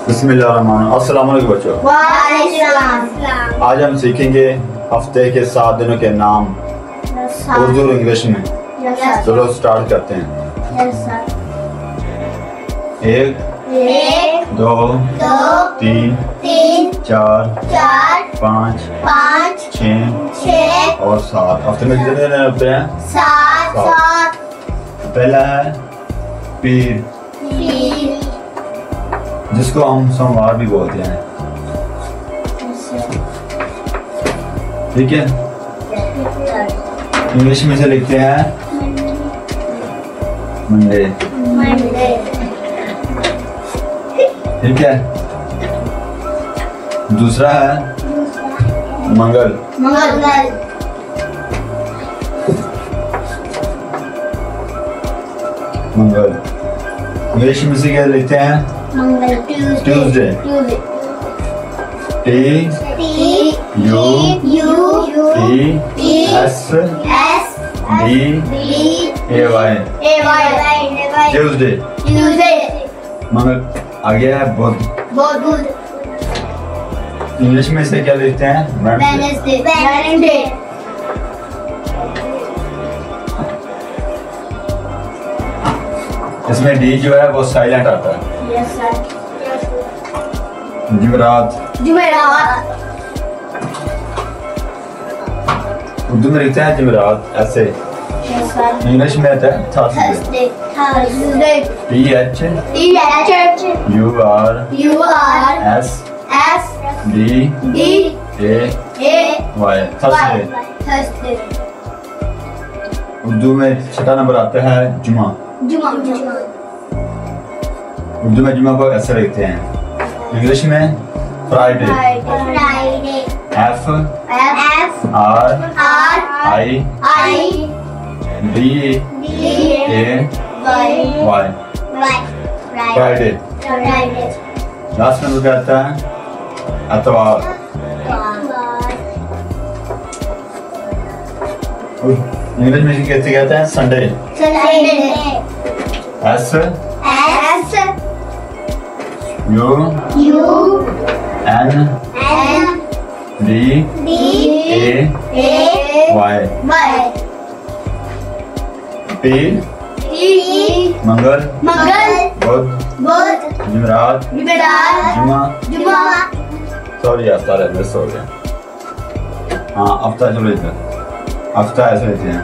बिस्मिल्लाहिर्रहमानिर्रहीम। अस्सलाम वालेकुम बच्चों। वालेकुम। आज हम सीखेंगे हफ्ते के 7 दिनों के नाम उर्दू और इंग्लिश में। चलो स्टार्ट करते हैं। 1 2 3 4 5 6 और 7। हफ्ते में कितने दिन होते हैं? 7। पहला है पीर, जिसको हम सोमवार भी बोलते हैं। ठीक है। इंग्लिश में से लिखते हैं मंडे। ठीक है। दूसरा है मंगल। मंगल इंग्लिश में से क्या लिखते हैं? ट्यूसडे। ट्यूसडे। मंगल आ गया है बुध। इंग्लिश में से क्या लिखते हैं? वेडनेसडे। इसमें डी जो है वो साइलेंट आता है। जुमेरात। उर्दू में लिखते हैं जुमेरात ऐसे। इंग्लिश में आता है थर्सडे। थर्सडे। उर्दू में 6 नंबर आता है जुमा। उर्दू में जुमा को ऐसे लिखते हैं। इंग्लिश में Friday. FRIDAY। Friday. Last number पे आता है एतवार। इंग्लिश में कैसे कहते हैं? संडे। SUNDAY। मंगल, बुध, जुमेरात, जुमा। सॉरी हफ्ता मिस हो गया। हाँ हफ्ता चलो इधर। हफ्ता ऐसे लिखते हैं।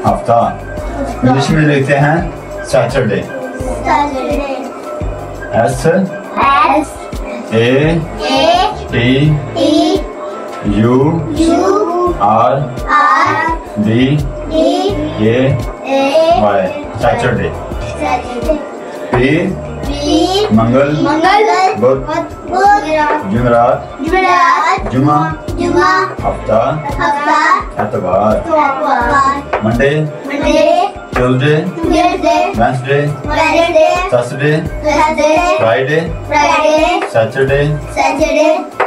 हफ्ता इंग्लिश में लिखते हैं सैटरडे। SATURDAY। सैटरडे। मंगल, बुध, जुमेरात, जुमा, हफ्ता, एतवार, Monday, Tuesday, Wednesday, Thursday, Friday, Saturday,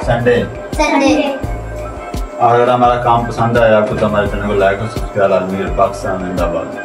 Sunday. अगर हमारा काम पसंद आया आपको तो हमारे चैनल को लाइक और सब्सक्राइब। पाकिस्तान जिंदाबाद।